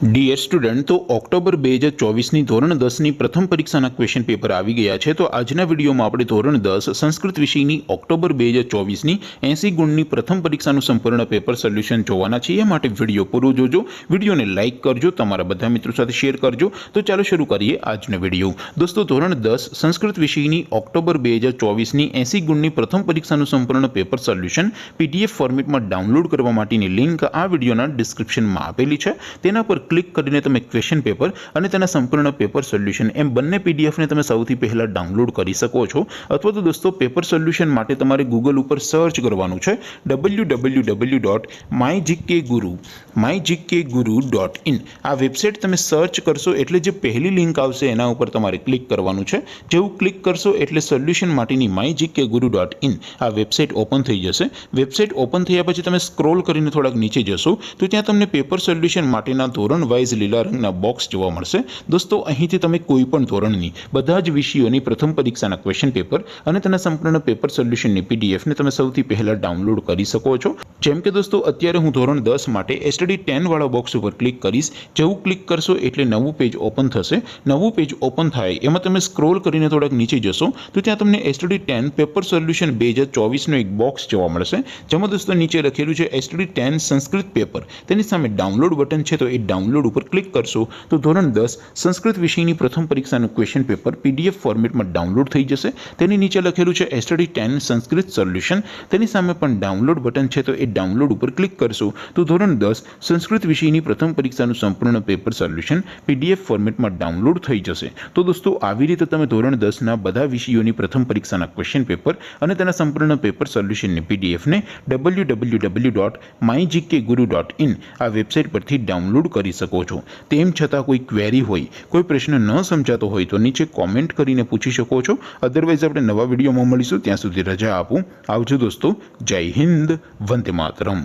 Dear student, તો October 2024ની ધોરણ 10ની પ્રથમ પરીક્ષાના ક્વેશ્ચન પેપર આવી ગયા છે। તો આજના વિડીયોમાં આપણે ધોરણ 10 સંસ્કૃત વિષયની ઓક્ટોબર 2024ની 80 ગુણની પ્રથમ પરીક્ષાનું સંપૂર્ણ પેપર સોલ્યુશન જોવાના છીએ। એ માટે વિડીયો પૂરો જોજો, વિડીયોને લાઇક કરજો, તમારા બધા મિત્રો સાથે શેર કરજો। તો ચાલો શરૂ કરીએ આજનો વિડીયો। દોસ્તો, ધોરણ 10 સંસ્કૃત વિષયની ઓક્ટોબર 2024ની 80 ગુણની પ્રથમ પરીક્ષાનું સંપૂર્ણ પેપર સોલ્યુશન PDF ફોર્મેટમાં ડાઉનલોડ કરવા માટેની લિંક આ વિડીયોના ડિસ્ક્રિપ્શનમાં આપેલી છે। તેના પર ક્લિક કરીને તમે ક્વેશ્ચન પેપર અને તેના સંપૂર્ણ પેપર સોલ્યુશન એમ બંને પીડીએફને તમે સૌથી પહેલા ડાઉનલોડ કરી શકો છો। અથવા તો દોસ્તો, પેપર સોલ્યુશન માટે તમારે ગૂગલ ઉપર સર્ચ કરવાનું છે www.mygkguru.in। આ વેબસાઇટ તમે સર્ચ કરશો એટલે જે પહેલી લિંક આવશે એના ઉપર તમારે ક્લિક કરવાનું છે। જેવું ક્લિક કરશો એટલે સોલ્યુશન માટેની mygkguru.in આ વેબસાઇટ ઓપન થઈ જશે। વેબસાઇટ ઓપન થયા પછી તમે સ્ક્રોલ કરીને થોડાક નીચે જશો તો ત્યાં તમને પેપર સોલ્યુશન માટેના ધોરણ વાઇઝ લીલા રંગના બોક્સ જોવા મળશે। દોસ્તો, અહીંથી તમે કોઈ પણ ધોરણની બધા જ વિષયોની પ્રથમ પરીક્ષાના ક્વેશ્ચન પેપર અને તેના સંપૂર્ણ પેપર સોલ્યુશનની પીડીએફને તમે સૌથી પહેલા ડાઉનલોડ કરી શકો છો। જેમ કે દોસ્તો, અત્યારે હું ધોરણ 10 માટે STD 10 વાળા બોક્સ ઉપર ક્લિક કરીશ। જેવું ક્લિક કરશો એટલે નવું પેજ ઓપન થશે। નવું પેજ ઓપન થાય એમાં તમે સ્ક્રોલ કરીને થોડાક નીચે જશો તો ત્યાં તમને STD 10 પેપર સોલ્યુશન 2024નું એક બોક્સ જોવા મળશે। જેમાં દોસ્તો નીચે લખેલું છે STD 10 સંસ્કૃત પેપર। તેની સામે ડાઉનલોડ બટન છે, તો એ ડાઉનલોડ ઉપર ક્લિક કરશો તો ધોરણ 10 સંસ્કૃત વિષયની પ્રથમ પરીક્ષાનું ક્વેશ્ચન પેપર PDF ફોર્મેટમાં ડાઉનલોડ થઈ જશે। તેની નીચે લખેલું છે STD 10 સંસ્કૃત સોલ્યુશન। તેની સામે પણ ડાઉનલોડ બટન છે, તો એ ડાઉનલોડ ઉપર ક્લિક કરશો તો ધોરણ 10 સંસ્કૃત વિષયની પ્રથમ પરીક્ષાનું સંપૂર્ણ પેપર સોલ્યુશન PDF ફોર્મેટમાં ડાઉનલોડ થઈ જશે। તો દોસ્તો, આવી રીતે તમે ધોરણ 10ના બધા વિષયોની પ્રથમ પરીક્ષાના ક્વેશ્ચન પેપર અને તેના સંપૂર્ણ પેપર સોલ્યુશનની પીડીએફને www.mygkguru.in આ વેબસાઇટ પરથી ડાઉનલોડ કરી શકો છો। તેમ છતાં કોઈ ક્વેરી હોય, કોઈ પ્રશ્ન ન સમજાતો હોય તો નીચે કોમેન્ટ કરીને પૂછી શકો છો। અધરવાઇઝ આપણે નવા વિડીયોમાં મળીશું, ત્યાં સુધી રજા આપું। આવજો દોસ્તો, જય હિન્દ, વંદે માતરમ।